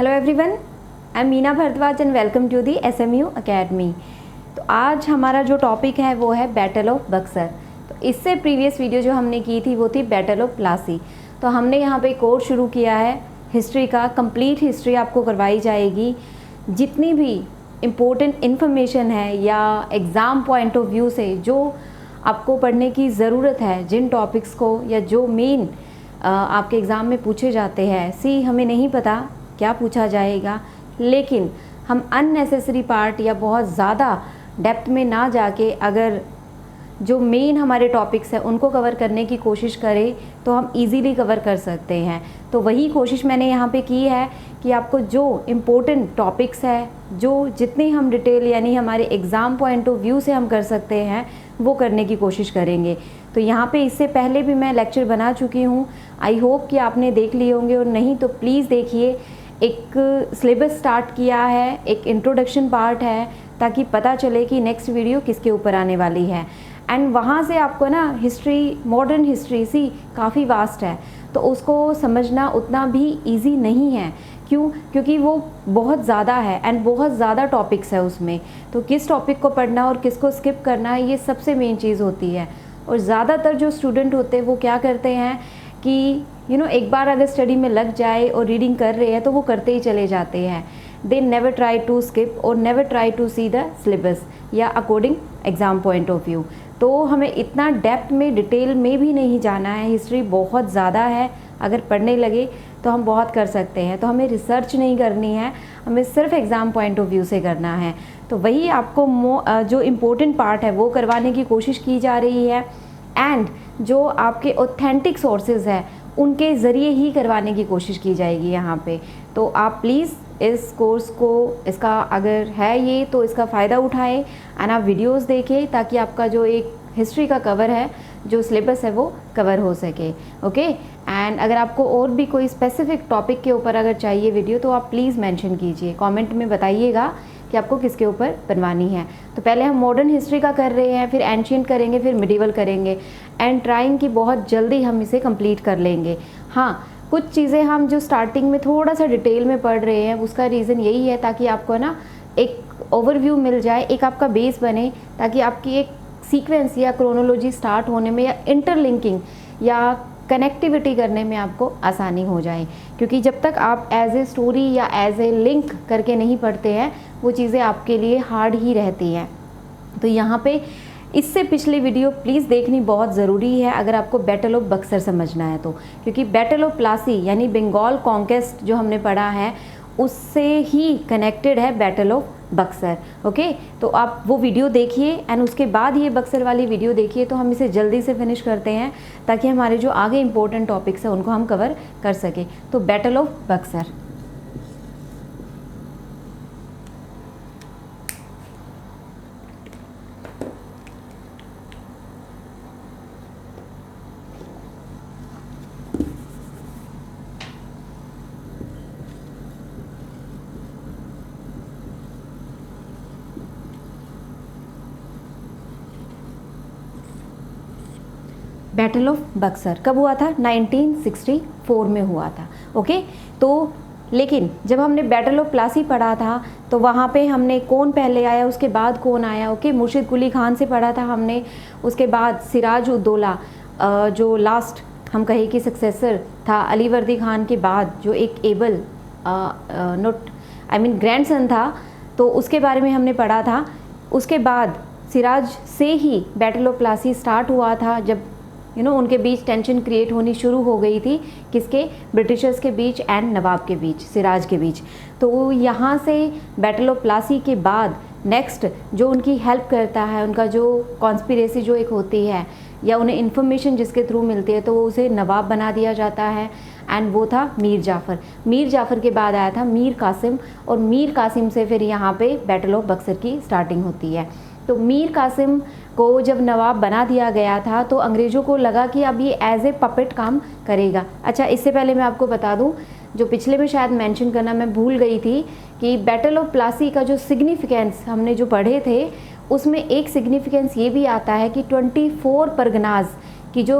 Hello everyone, I am Meena Bhardwaj and welcome to the SMU academy. तो आज हमारा जो टॉपिक है वो है बैटल ऑफ बक्सर। तो इससे प्रीवियस वीडियो जो हमने की थी वो थी बैटल ऑफ प्लासी। तो हमने यहाँ पे कोर्स शुरू किया है हिस्ट्री का, कंप्लीट हिस्ट्री आपको करवाई जाएगी। जितनी भी इम्पोर्टेंट इन्फॉर्मेशन है या एग्ज़ाम पॉइंट ऑफ व्यू से जो आपको पढ़ने की ज़रूरत है, जिन टॉपिक्स को या जो मेन आपके एग्ज़ाम में पूछे जाते हैं। हमें नहीं पता क्या पूछा जाएगा, लेकिन हम अननेसेसरी पार्ट या बहुत ज़्यादा डेप्थ में ना जाके अगर जो मेन हमारे टॉपिक्स हैं उनको कवर करने की कोशिश करें तो हम इजीली कवर कर सकते हैं। तो वही कोशिश मैंने यहाँ पे की है कि आपको जो इम्पोर्टेंट टॉपिक्स है, जो जितनी हम डिटेल यानी हमारे एग्ज़ाम पॉइंट ऑफ व्यू से हम कर सकते हैं वो करने की कोशिश करेंगे। तो यहाँ पे इससे पहले भी मैं लेक्चर बना चुकी हूँ, आई होप कि आपने देख लिए होंगे, और नहीं तो प्लीज़ देखिए। एक सिलेबस स्टार्ट किया है, एक इंट्रोडक्शन पार्ट है, ताकि पता चले कि नेक्स्ट वीडियो किसके ऊपर आने वाली है। एंड वहाँ से आपको ना हिस्ट्री, मॉडर्न हिस्ट्री काफ़ी वास्ट है, तो उसको समझना उतना भी इजी नहीं है। क्यों? क्योंकि वो बहुत ज़्यादा है एंड बहुत ज़्यादा टॉपिक्स है उसमें। तो किस टॉपिक को पढ़ना और किसको स्किप करना है, ये सबसे मेन चीज़ होती है। और ज़्यादातर जो स्टूडेंट होते हैं वो क्या करते हैं कि एक बार अगर स्टडी में लग जाए और रीडिंग कर रहे हैं तो वो करते ही चले जाते हैं। They never try to skip और never try to see the syllabus या according exam point of view. तो हमें इतना डेप्थ में, डिटेल में भी नहीं जाना है। हिस्ट्री बहुत ज़्यादा है, अगर पढ़ने लगे तो हम बहुत कर सकते हैं। तो हमें रिसर्च नहीं करनी है, हमें सिर्फ एग्ज़ाम पॉइंट ऑफ व्यू से करना है। तो वही आपको जो इम्पोर्टेंट पार्ट है वो करवाने की कोशिश की जा रही है। एंड जो आपके ऑथेंटिक सोर्सेज है उनके ज़रिए ही करवाने की कोशिश की जाएगी यहाँ पे। तो आप प्लीज़ इस कोर्स को, इसका अगर है ये तो इसका फ़ायदा उठाएं एंड आप वीडियोस देखें, ताकि आपका जो एक हिस्ट्री का कवर है, जो सिलेबस है वो कवर हो सके। ओके। एंड अगर आपको और भी कोई स्पेसिफिक टॉपिक के ऊपर अगर चाहिए वीडियो तो आप प्लीज़ मेंशन कीजिए, कमेंट में बताइएगा कि आपको किसके ऊपर बनवानी है। तो पहले हम मॉडर्न हिस्ट्री का कर रहे हैं, फिर एंशिएंट करेंगे, फिर मिडिवल करेंगे एंड ट्राइंग कि बहुत जल्दी हम इसे कंप्लीट कर लेंगे। हाँ, कुछ चीज़ें हम जो स्टार्टिंग में थोड़ा सा डिटेल में पढ़ रहे हैं उसका रीज़न यही है ताकि आपको ना एक ओवरव्यू मिल जाए, एक आपका बेस बने, ताकि आपकी एक सीक्वेंस या क्रोनोलॉजी स्टार्ट होने में या इंटरलिंकिंग या कनेक्टिविटी करने में आपको आसानी हो जाए। क्योंकि जब तक आप एज ए स्टोरी या एज ए लिंक करके नहीं पढ़ते हैं वो चीज़ें आपके लिए हार्ड ही रहती हैं। तो यहाँ पे इससे पिछली वीडियो प्लीज़ देखनी बहुत ज़रूरी है अगर आपको बैटल ऑफ बक्सर समझना है तो, क्योंकि बैटल ऑफ प्लासी यानी बंगाल कॉन्क्वेस्ट जो हमने पढ़ा है उससे ही कनेक्टेड है बैटल ऑफ बक्सर। ओके। तो आप वो वीडियो देखिए एंड उसके बाद ये बक्सर वाली वीडियो देखिए, तो हम इसे जल्दी से फिनिश करते हैं ताकि हमारे जो आगे इंपॉर्टेंट टॉपिक्स हैं उनको हम कवर कर सकें। तो battle of Buxar. Battle of Buxar कब हुआ था? 1964 में हुआ था। ओके। तो लेकिन जब हमने बैटल ऑफ प्लासी पढ़ा था तो वहाँ पे हमने कौन पहले आया, उसके बाद कौन आया। ओके। मुर्शिद कुली खान से पढ़ा था हमने, उसके बाद सिराज उद्दौला जो लास्ट हम कहे कि सक्सेसर था अलीवर्दी खान के बाद, जो एक एबल ग्रैंडसन था, तो उसके बारे में हमने पढ़ा था। उसके बाद सिराज से ही बैटल ऑफ प्लासी स्टार्ट हुआ था, जब उनके बीच टेंशन क्रिएट होनी शुरू हो गई थी, किसके? ब्रिटिशर्स के बीच एंड नवाब के बीच, सिराज के बीच। तो यहाँ से बैटल ऑफ प्लासी के बाद नेक्स्ट जो उनकी हेल्प करता है, उनका जो कॉन्स्पिरेसी जो एक होती है या उन्हें इन्फॉर्मेशन जिसके थ्रू मिलती है, तो वो उसे नवाब बना दिया जाता है एंड वो था मीर जाफ़र। मीर जाफ़र के बाद आया था मीर कासिम, और मीर कासिम से फिर यहाँ पे बैटल ऑफ बक्सर की स्टार्टिंग होती है। तो मीर कासिम को जब नवाब बना दिया गया था तो अंग्रेज़ों को लगा कि अब ये एज ए पपेट काम करेगा। अच्छा, इससे पहले मैं आपको बता दूं, जो पिछले में शायद मेंशन करना मैं भूल गई थी कि बैटल ऑफ प्लासी का जो सिग्निफिकेंस हमने जो पढ़े थे उसमें एक सिग्निफिकेंस ये भी आता है कि 24 परगनाज की जो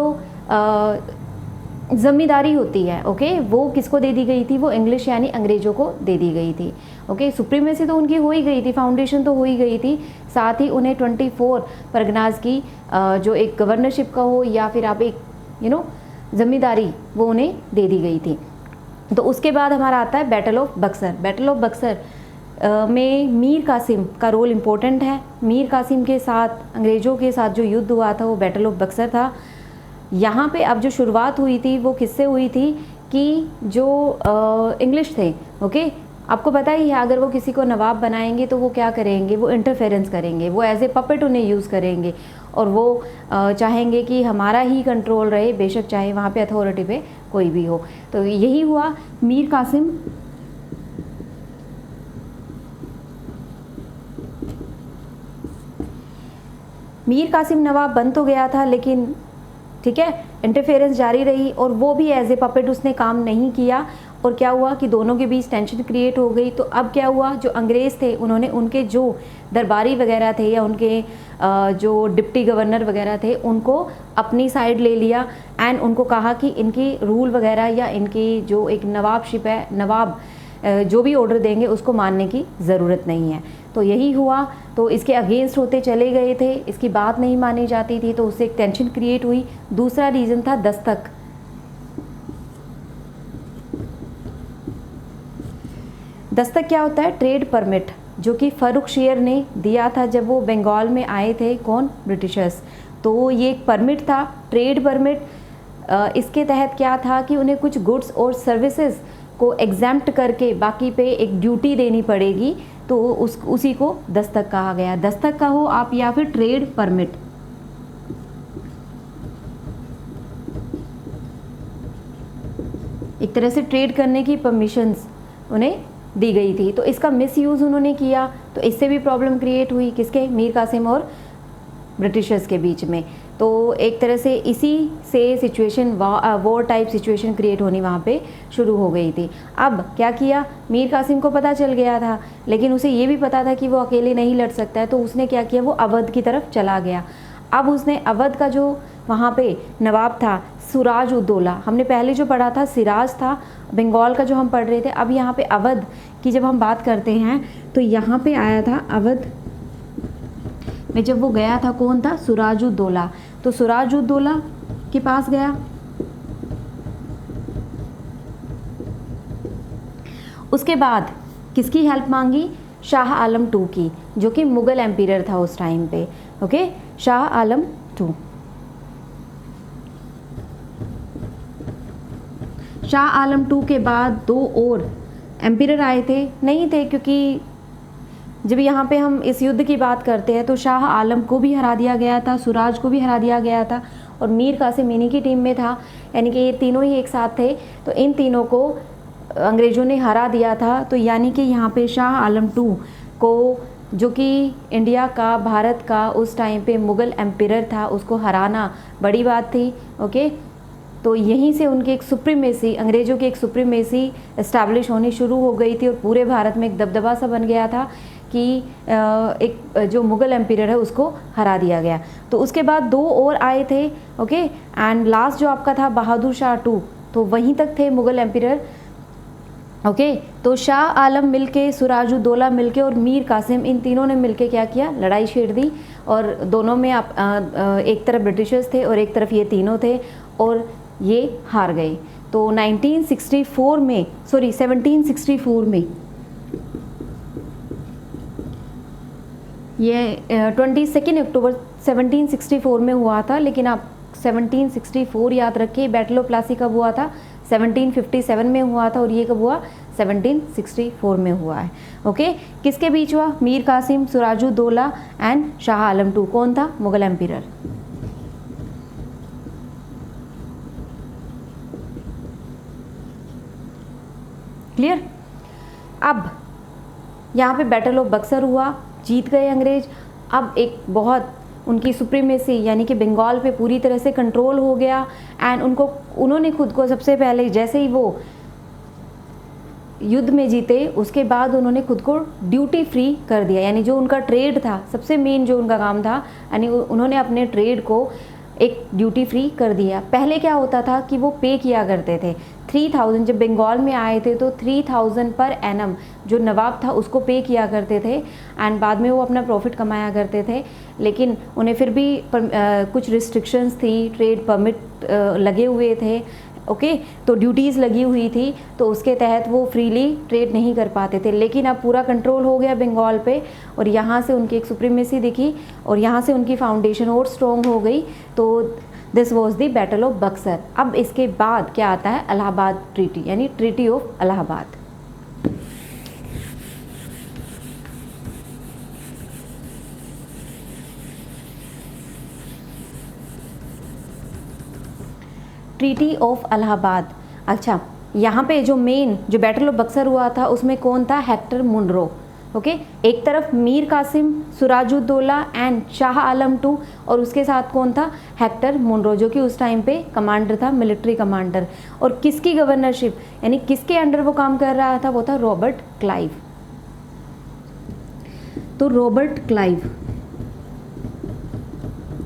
ज़मींदारी होती है, ओके, वो किसको दे दी गई थी, वो इंग्लिश यानी अंग्रेज़ों को दे दी गई थी, ओके। सुप्रीमेसी तो उनकी हो ही गई थी, फाउंडेशन तो हो ही गई थी, साथ ही उन्हें 24 परगनाज की जो एक गवर्नरशिप का हो या फिर आप एक ज़मींदारी, वो उन्हें दे दी गई थी। तो उसके बाद हमारा आता है battle of Buxar. Battle of Buxar में मीर कासिम का रोल इम्पोर्टेंट है। मीर कासिम के साथ, अंग्रेज़ों के साथ जो युद्ध हुआ था वो बैटल ऑफ बक्सर था। यहाँ पे अब जो शुरुआत हुई थी वो किससे हुई थी कि जो इंग्लिश थे, ओके, आपको पता ही है अगर वो किसी को नवाब बनाएंगे तो वो क्या करेंगे, वो इंटरफेरेंस करेंगे, वो एज ए पपेट उन्हें यूज़ करेंगे और वो चाहेंगे कि हमारा ही कंट्रोल रहे, बेशक चाहे वहाँ पे अथॉरिटी पे कोई भी हो। तो यही हुआ। मीर कासिम नवाब बन तो गया था, लेकिन ठीक है, इंटरफेरेंस जारी रही और वो भी एज ए पपेट उसने काम नहीं किया। और क्या हुआ कि दोनों के बीच टेंशन क्रिएट हो गई। तो अब क्या हुआ, जो अंग्रेज़ थे उन्होंने उनके जो दरबारी वगैरह थे या उनके जो डिप्टी गवर्नर वगैरह थे उनको अपनी साइड ले लिया एंड उनको कहा कि इनकी रूल वगैरह या इनकी जो एक नवाबशिप है, नवाब जो भी ऑर्डर देंगे उसको मानने की ज़रूरत नहीं है। तो यही हुआ। तो इसके अगेंस्ट होते चले गए थे, इसकी बात नहीं मानी जाती थी, तो उससे एक टेंशन क्रिएट हुई। दूसरा रीज़न था दस्तक। दस्तक क्या होता है, ट्रेड परमिट, जो कि फर्रुखशियर ने दिया था जब वो बंगाल में आए थे, कौन, ब्रिटिशर्स। तो ये एक परमिट था, ट्रेड परमिट। इसके तहत क्या था कि उन्हें कुछ गुड्स और सर्विसेज को एग्जैम्प्ट करके बाकी पे एक ड्यूटी देनी पड़ेगी, तो उसी को दस्तक कहा गया। दस्तक कहो आप या फिर ट्रेड परमिट। एक तरह से ट्रेड करने की परमिशंस उन्हें दी गई थी। तो इसका मिसयूज़ उन्होंने किया, तो इससे भी प्रॉब्लम क्रिएट हुई किसके, मीर कासिम और ब्रिटिशर्स के बीच में। तो एक तरह से इसी से situation, war type situation create होनी वहाँ पे शुरू हो गई थी। अब क्या किया, मीर कासिम को पता चल गया था, लेकिन उसे ये भी पता था कि वो अकेले नहीं लड़ सकता है, तो उसने क्या किया, वो अवध की तरफ चला गया। अब उसने अवध का जो वहाँ पे नवाब था सुराज उद्दौला, हमने पहले जो पढ़ा था सिराज था, बंगाल का जो हम पढ़ रहे थे, अब यहाँ पे अवध की जब हम बात करते हैं तो यहाँ पे आया था अवध में जब वो गया था, कौन था, सुराज उद्दौला। तो सुराज उद्दौला के पास गया, उसके बाद किसकी हेल्प मांगी, शाह आलम II की, जो कि मुगल एम्पीयर था उस टाइम पे, okay, Shah Alam II। Shah Alam II के बाद 2 और एम्पीयर आए थे, नहीं थे, क्योंकि जब यहाँ पे हम इस युद्ध की बात करते हैं तो शाह आलम को भी हरा दिया गया था, सुराज को भी हरा दिया गया था और मीर कासिम इन्हीं की टीम में था, यानी कि ये तीनों ही एक साथ थे। तो इन तीनों को अंग्रेज़ों ने हरा दिया था। तो यानी कि यहाँ पे शाह आलम II को, जो कि इंडिया का, भारत का उस टाइम पे मुग़ल एम्पीयर था, उसको हराना बड़ी बात थी, ओके। तो यहीं से उनकी एक सुप्रीमेसी, अंग्रेज़ों की एक सुप्रीमेसी इस्टेब्लिश होनी शुरू हो गई थी और पूरे भारत में एक दबदबा सा बन गया था कि एक जो मुग़ल एम्पीयर है उसको हरा दिया गया। तो उसके बाद 2 और आए थे, ओके, एंड लास्ट जो आपका था बहादुर शाह II, तो वहीं तक थे मुग़ल एम्पीयर, ओके। तो शाह आलम मिलके, सुराजुद्दौला मिलके और मीर कासिम, इन तीनों ने मिलके क्या किया, लड़ाई छेड़ दी और दोनों में एक तरफ ब्रिटिशर्स थे और एक तरफ ये तीनों थे और ये हार गए। तो 1764 में ये 22 अक्टूबर 1764 में हुआ था, लेकिन आप 1764 याद रखिए। बैटल ऑफ प्लासी कब हुआ था, 1757 में हुआ था और ये कब हुआ, 1764 में हुआ है, ओके। किसके बीच हुआ, Mir Qasim, सुराजुद्दौला and Shah Alam II। कौन था, मुग़ल एम्पीयर। क्लियर। अब यहाँ पे बैटल ऑफ बक्सर हुआ, जीत गए अंग्रेज। अब एक बहुत उनकी सुप्रीमेसी, यानी कि बंगाल पे पूरी तरह से कंट्रोल हो गया एंड उन्होंने खुद को सबसे पहले, जैसे ही वो युद्ध में जीते उसके बाद उन्होंने खुद को ड्यूटी फ्री कर दिया, यानी जो उनका ट्रेड था, सबसे मेन जो उनका काम था, यानी उन्होंने अपने ट्रेड को एक ड्यूटी फ्री कर दिया। पहले क्या होता था कि वो पे किया करते थे 3000, जब बंगाल में आए थे तो 3000 पर एनम जो नवाब था उसको पे किया करते थे, एंड बाद में वो अपना प्रॉफिट कमाया करते थे। लेकिन उन्हें फिर भी कुछ रिस्ट्रिक्शंस थी, ट्रेड परमिट लगे हुए थे, ओके तो ड्यूटीज़ लगी हुई थी, तो उसके तहत वो फ्रीली ट्रेड नहीं कर पाते थे। लेकिन अब पूरा कंट्रोल हो गया बंगाल पे, और यहाँ से उनकी एक सुप्रीमेसी दिखी और यहाँ से उनकी फाउंडेशन और स्ट्रॉन्ग हो गई। तो this was the battle of Buxar. अब इसके बाद क्या आता है, इलाहाबाद ट्रीटी, यानी treaty of Allahabad. Treaty of Allahabad. अच्छा, यहाँ पे जो मेन जो बैटल ऑफ बक्सर हुआ था उसमें कौन था, हेक्टर मुनरो, ओके। एक तरफ मीर कासिम, सिराजुद्दौला एंड शाह आलम टू, और उसके साथ कौन था, हेक्टर मुनरो, जो कि उस टाइम पे कमांडर था, मिलिट्री कमांडर। और किसकी गवर्नरशिप, यानी किसके अंडर वो काम कर रहा था, वो था रॉबर्ट क्लाइव। तो रॉबर्ट क्लाइव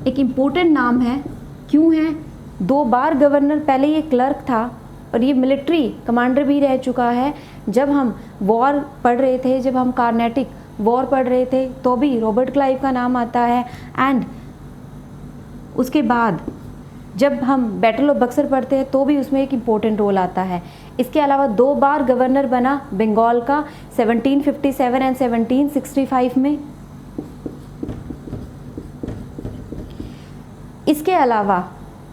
एक इम्पोर्टेंट नाम है, क्यों है, 2 बार गवर्नर, पहले ये क्लर्क था और ये मिलिट्री कमांडर भी रह चुका है। जब हम वॉर पढ़ रहे थे, जब हम कार्नेटिक वॉर पढ़ रहे थे, तो भी रॉबर्ट क्लाइव का नाम आता है। एंड उसके बाद जब हम बैटल ऑफ बक्सर पढ़ते हैं तो भी उसमें एक इम्पोर्टेंट रोल आता है। इसके अलावा 2 बार गवर्नर बना बंगाल का, 1757 एंड 1765 में। इसके अलावा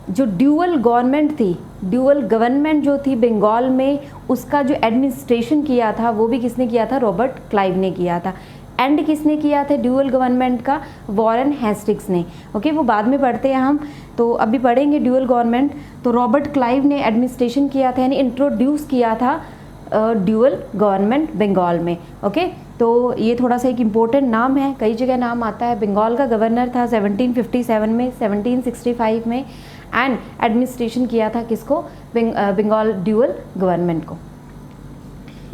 जो ड्यूअल गवर्नमेंट थी, ड्यूअल गवर्नमेंट जो थी बंगाल में, उसका जो एडमिनिस्ट्रेशन किया था वो भी किसने किया था, रॉबर्ट क्लाइव ने किया था। एंड किसने किया था ड्यूअल गवर्नमेंट का, वॉरेन हेस्टिंग्स ने, ओके वो बाद में पढ़ते हैं हम, तो अभी पढ़ेंगे ड्यूअल गवर्नमेंट। तो रॉबर्ट क्लाइव ने एडमिनिस्ट्रेशन किया था, यानी इंट्रोड्यूस किया था ड्यूअल गवर्नमेंट बंगाल में, ओके। तो ये थोड़ा सा एक इम्पोर्टेंट नाम है, कई जगह नाम आता है। बंगाल का गवर्नर था 1757 में, 1765 में, एंड एडमिनिस्ट्रेशन किया था किसको, बंगाल ड्यूअल गवर्नमेंट को,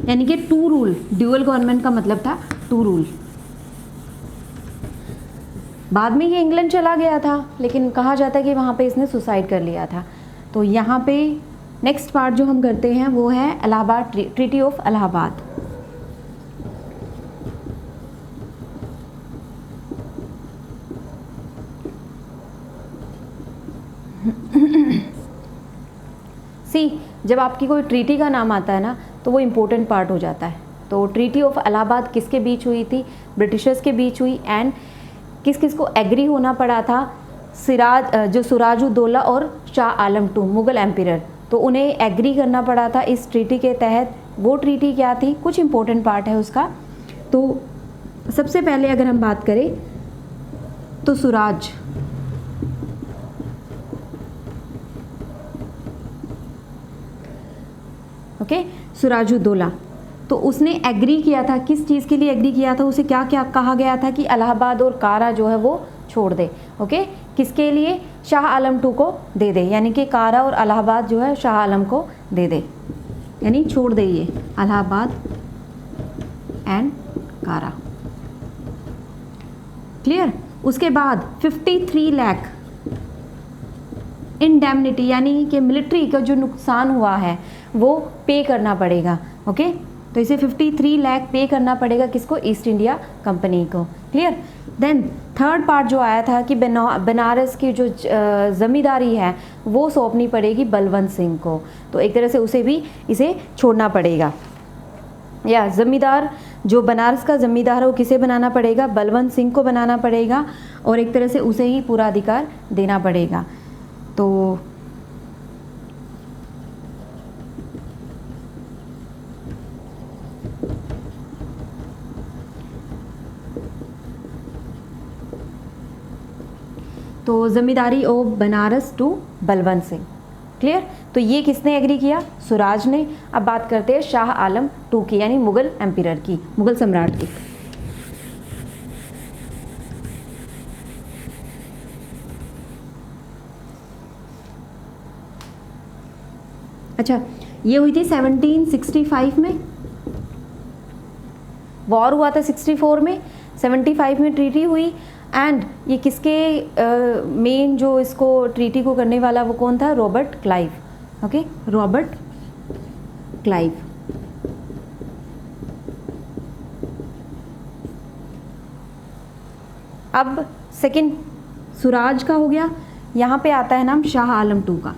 यानी कि 2 रूल। ड्यूअल गवर्नमेंट का मतलब था 2 रूल। बाद में ये इंग्लैंड चला गया था, लेकिन कहा जाता है कि वहाँ पे इसने सुसाइड कर लिया था। तो यहाँ पे नेक्स्ट पार्ट जो हम करते हैं वो है इलाहाबाद, ट्रीटी ऑफ इलाहाबाद। जब आपकी कोई ट्रीटी का नाम आता है ना तो वो इम्पोर्टेंट पार्ट हो जाता है। तो ट्रीटी ऑफ इलाहाबाद किसके बीच हुई थी, ब्रिटिशर्स के बीच हुई। एंड किस किस को एग्री होना पड़ा था, सिराजुद्दौला और शाह आलम टू, मुगल एम्पियर, तो उन्हें एग्री करना पड़ा था इस ट्रीटी के तहत। वो ट्रीटी क्या थी, कुछ इम्पोर्टेंट पार्ट है उसका। तो सबसे पहले अगर हम बात करें तो सुराज, ओके, सिराजुद्दौला, तो उसने एग्री किया था, किस चीज़ के लिए एग्री किया था, उसे क्या क्या कहा गया था कि इलाहाबाद और कारा जो है वो छोड़ दे, ओके। किसके लिए, शाह आलम टू को दे दे, यानी कि कारा और इलाहाबाद जो है शाह आलम को दे दे, यानी छोड़ दे ये इलाहाबाद एंड कारा, क्लियर। उसके बाद 53 लाख इंडेमनिटी, यानी कि मिलिट्री का जो नुकसान हुआ है वो पे करना पड़ेगा, ओके। तो इसे 53 लाख पे करना पड़ेगा किसको, ईस्ट इंडिया कंपनी को, क्लियर। देन थर्ड पार्ट जो आया था कि बनारस की जो ज़मींदारी है वो सौंपनी पड़ेगी बलवंत सिंह को, तो एक तरह से उसे भी इसे छोड़ना पड़ेगा। या ज़मींदार जो बनारस का ज़मींदार है वो किसे बनाना पड़ेगा, बलवंत सिंह को बनाना पड़ेगा, और एक तरह से उसे ही पूरा अधिकार देना पड़ेगा। तो ज़मींदारी of Banaras to Balwant Singh, clear. तो ये किसने एग्री किया, सुराज ने। अब बात करते हैं शाह आलम टू की, यानी मुगल एम्पियर की, मुगल सम्राट की। अच्छा, ये हुई थी 1765 में, वॉर हुआ था 64 में, 75 में ट्रीटी हुई, एंड ये किसके मेन जो इसको ट्रीटी को करने वाला वो कौन था? Robert Clive. Okay, Robert Clive. अब सेकंड सुराज का हो गया, यहाँ पे आता है नाम शाह आलम टू का।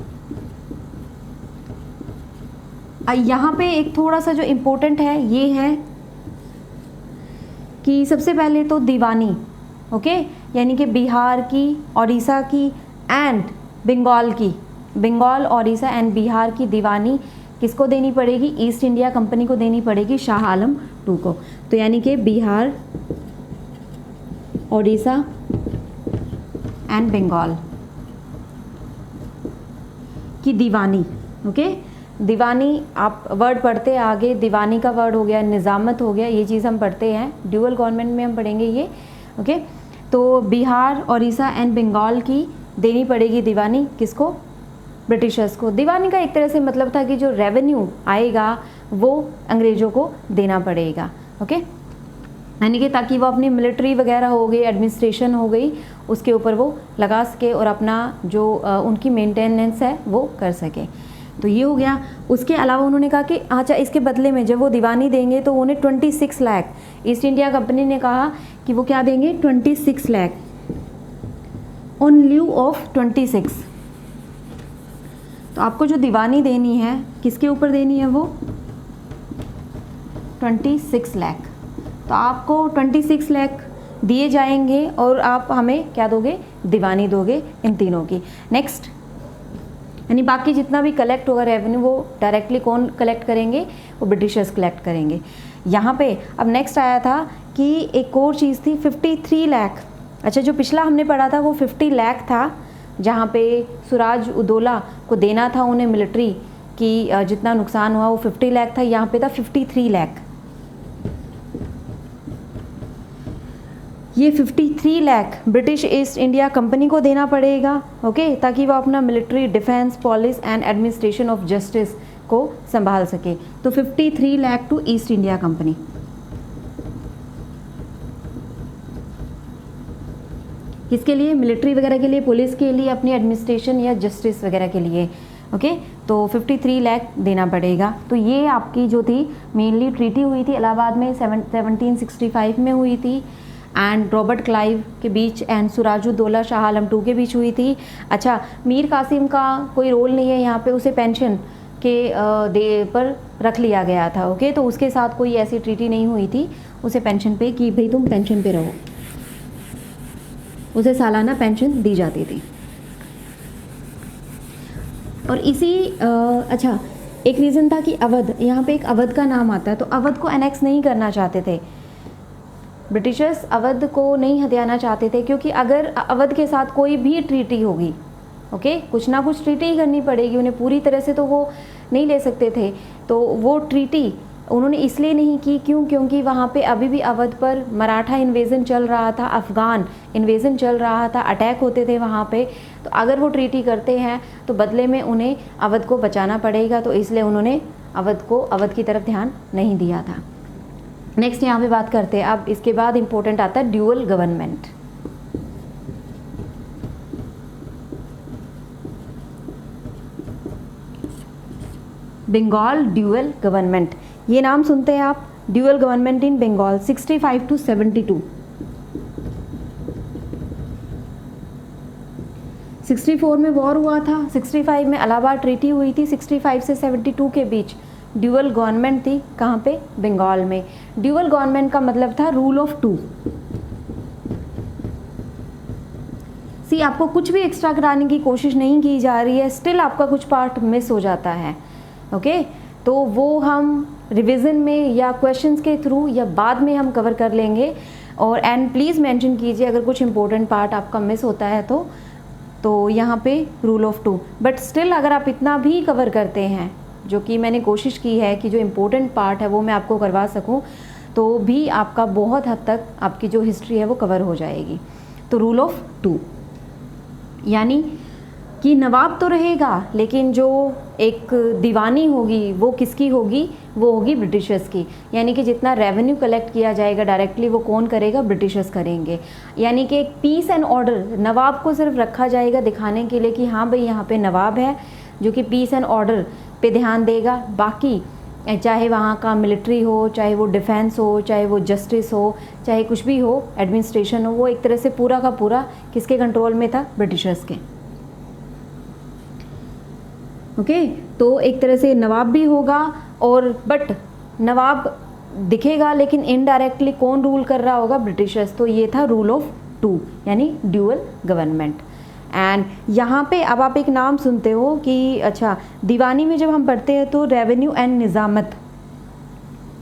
यहाँ पे एक थोड़ा सा जो इम्पोर्टेंट है ये है कि सबसे पहले तो दीवानी, ओके, यानी कि बिहार की, उड़ीसा की एंड बंगाल की, बंगाल, उड़ीसा एंड बिहार की दीवानी किसको देनी पड़ेगी? ईस्ट इंडिया कंपनी को देनी पड़ेगी, शाह आलम टू को। तो यानी कि बिहार, उड़ीसा एंड बंगाल की दीवानी। ओके, दीवानी आप वर्ड पढ़ते आगे, दीवानी का वर्ड हो गया, निज़ामत हो गया, ये चीज़ हम पढ़ते हैं, ड्यूअल गवर्नमेंट में हम पढ़ेंगे ये। ओके, तो बिहार, उड़ीसा एंड बंगाल की देनी पड़ेगी दीवानी, किसको? ब्रिटिशर्स को। दीवानी का एक तरह से मतलब था कि जो रेवेन्यू आएगा वो अंग्रेज़ों को देना पड़ेगा। ओके, यानी कि ताकि वो अपनी मिलिट्री वगैरह हो गई, एडमिनिस्ट्रेशन हो गई, उसके ऊपर वो लगा सके और अपना जो उनकी मेंटेनेंस है वो कर सके। तो ये हो गया। उसके अलावा उन्होंने कहा कि अच्छा, इसके बदले में जब वो दीवानी देंगे तो उन्हें 26 लाख, ईस्ट इंडिया कंपनी ने कहा कि वो क्या देंगे? 26 लाख ऑन ल्यू ऑफ 26। तो आपको जो दीवानी देनी है किसके ऊपर देनी है? वो 26 लाख। तो आपको 26 लाख दिए जाएंगे और आप हमें क्या दोगे? दीवानी दोगे इन तीनों की। नेक्स्ट, यानी बाकी जितना भी कलेक्ट होगा रेवेन्यू वो डायरेक्टली कौन कलेक्ट करेंगे? वो ब्रिटिशर्स कलेक्ट करेंगे। यहाँ पे अब नेक्स्ट आया था कि एक और चीज़ थी 53 लाख। अच्छा, जो पिछला हमने पढ़ा था वो 50 लाख था, जहाँ पे सुराज उदौला को देना था उन्हें मिलिट्री की जितना नुकसान हुआ वो 50 लाख था। यहाँ पे था 53 लाख। ये 53 lakh British East India Company को देना पड़ेगा, ओके, ताकि वो अपना military, defence, police and administration of justice को संभाल सके। तो 53 lakh to East India Company. किसके लिए? मिलिट्री वगैरह के लिए, पुलिस के लिए, अपनी एडमिनिस्ट्रेशन या जस्टिस वगैरह के लिए। ओके, तो 53 लाख देना पड़ेगा। तो ये आपकी जो थी मेनली ट्रीटी हुई थी इलाहाबाद में 1765 में हुई थी, एंड रॉबर्ट क्लाइव के बीच एंड सुराजुद्दौला शाह आलम टू के बीच हुई थी। अच्छा, मीर कासिम का कोई रोल नहीं है यहाँ पे, उसे पेंशन के दे पर रख लिया गया था। ओके, तो उसके साथ कोई ऐसी ट्रीटी नहीं हुई थी, उसे पेंशन पे कि भाई तुम पेंशन पे रहो, उसे सालाना पेंशन दी जाती थी। और इसी अच्छा, एक रीज़न था कि अवध, यहाँ पे एक अवध का नाम आता है, तो अवध को एनेक्स नहीं करना चाहते थे ब्रिटिशर्स, अवध को नहीं हथियाना चाहते थे, क्योंकि अगर अवध के साथ कोई भी ट्रीटी होगी, ओके, कुछ ना कुछ ट्रीटी ही करनी पड़ेगी उन्हें, पूरी तरह से तो वो नहीं ले सकते थे। तो वो ट्रीटी उन्होंने इसलिए नहीं की, क्योंकि वहाँ पे अभी भी अवध पर मराठा इन्वेजन चल रहा था, अफ़गान इन्वेजन चल रहा था, अटैक होते थे वहाँ पे। तो अगर वो ट्रीटी करते हैं तो बदले में उन्हें अवध को बचाना पड़ेगा, तो इसलिए उन्होंने अवध की तरफ ध्यान नहीं दिया था। नेक्स्ट यहाँ पे बात करते हैं। अब इसके बाद इम्पोर्टेंट आता है dual government. Bengal dual government, ये नाम सुनते हैं आप, dual government in Bengal 65 to 72। 64 में वॉर हुआ था, 65 में इलाहाबाद ट्रीटी हुई थी, 65 से 72 के बीच ड्यूअल गवर्नमेंट थी। कहाँ पे? बंगाल में। ड्यूअल गवर्नमेंट का मतलब था रूल ऑफ टू। सी, आपको कुछ भी एक्स्ट्रा कराने की कोशिश नहीं की जा रही है, स्टिल आपका कुछ पार्ट मिस हो जाता है, ओके, तो वो हम रिवीजन में या क्वेश्चंस के थ्रू या बाद में हम कवर कर लेंगे। और एंड प्लीज़ मेंशन कीजिए अगर कुछ इंपॉर्टेंट पार्ट आपका मिस होता है तो यहाँ पे rule of two. But still अगर आप इतना भी कवर करते हैं, जो कि मैंने कोशिश की है कि जो इम्पोर्टेंट पार्ट है वो मैं आपको करवा सकूं, तो भी आपका बहुत हद तक आपकी जो हिस्ट्री है वो कवर हो जाएगी। तो रूल ऑफ टू यानी कि नवाब तो रहेगा लेकिन जो एक दीवानी होगी वो किसकी होगी, वो होगी ब्रिटिशर्स की। यानी कि जितना रेवेन्यू कलेक्ट किया जाएगा डायरेक्टली वो कौन करेगा, ब्रिटिशर्स करेंगे। यानी कि एक पीस एंड ऑर्डर, नवाब को सिर्फ रखा जाएगा दिखाने के लिए कि हाँ भाई यहाँ पे नवाब है जो कि पीस एंड ऑर्डर पे ध्यान देगा। बाकी चाहे वहाँ का मिलिट्री हो, चाहे वो डिफेंस हो, चाहे वो जस्टिस हो, चाहे कुछ भी हो, एडमिनिस्ट्रेशन हो, वो एक तरह से पूरा का पूरा किसके कंट्रोल में था, ब्रिटिशर्स के। ओके तो एक तरह से नवाब भी होगा और बट नवाब दिखेगा लेकिन इनडायरेक्टली कौन रूल कर रहा होगा, ब्रिटिशर्स। तो ये था रूल ऑफ टू यानी ड्यूअल गवर्नमेंट। एंड यहाँ पे अब आप एक नाम सुनते हो कि अच्छा दीवानी में जब हम पढ़ते हैं तो रेवेन्यू एंड निज़ामत,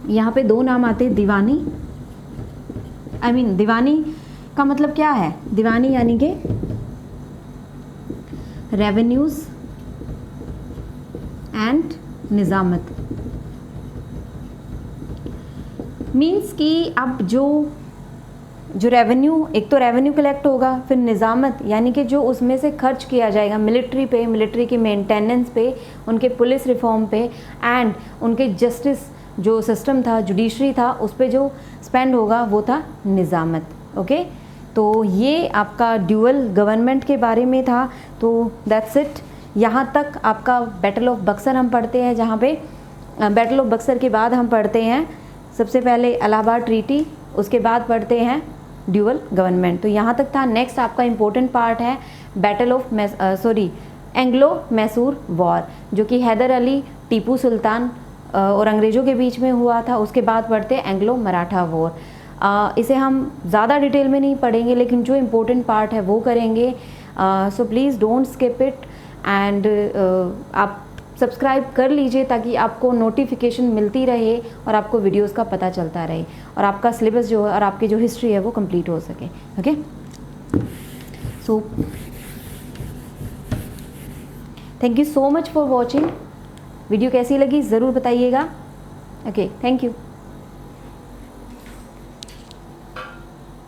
यहाँ पे दो नाम आते हैं, दीवानी दीवानी का मतलब क्या है, दीवानी यानी कि रेवेन्यूज एंड निज़ामत। मीन्स कि अब जो रेवेन्यू, एक तो रेवेन्यू कलेक्ट होगा, फिर निज़ामत यानी कि जो उसमें से खर्च किया जाएगा मिलिट्री पे, मिलिट्री की मेंटेनेंस पे, उनके पुलिस रिफॉर्म पे, एंड उनके जस्टिस जो सिस्टम था, जुडिशरी था, उस पे जो स्पेंड होगा वो था निज़ामत। ओके तो ये आपका ड्यूअल गवर्नमेंट के बारे में था। तो दैट्स इट। यहाँ तक आपका बैटल ऑफ बक्सर हम पढ़ते हैं, जहाँ पे बैटल ऑफ बक्सर के बाद हम पढ़ते हैं सबसे पहले इलाहाबाद ट्रीटी, उसके बाद पढ़ते हैं ड्यूअल गवर्नमेंट। तो यहाँ तक था। नेक्स्ट आपका इम्पोर्टेंट पार्ट है battle of Anglo Mysore war, जो कि हैदर अली, टीपू सुल्तान और अंग्रेज़ों के बीच में हुआ था। उसके बाद पढ़ते हैं एंग्लो मराठा वॉर। इसे हम ज़्यादा डिटेल में नहीं पढ़ेंगे लेकिन जो इम्पोर्टेंट पार्ट है वो करेंगे। So please don't skip it and आप सब्सक्राइब कर लीजिए ताकि आपको नोटिफिकेशन मिलती रहे और आपको वीडियोस का पता चलता रहे और आपका सिलेबस जो है और आपकी जो हिस्ट्री है वो कंप्लीट हो सके। Okay so thank you so much for watching. Video कैसी लगी ज़रूर बताइएगा। Okay thank you.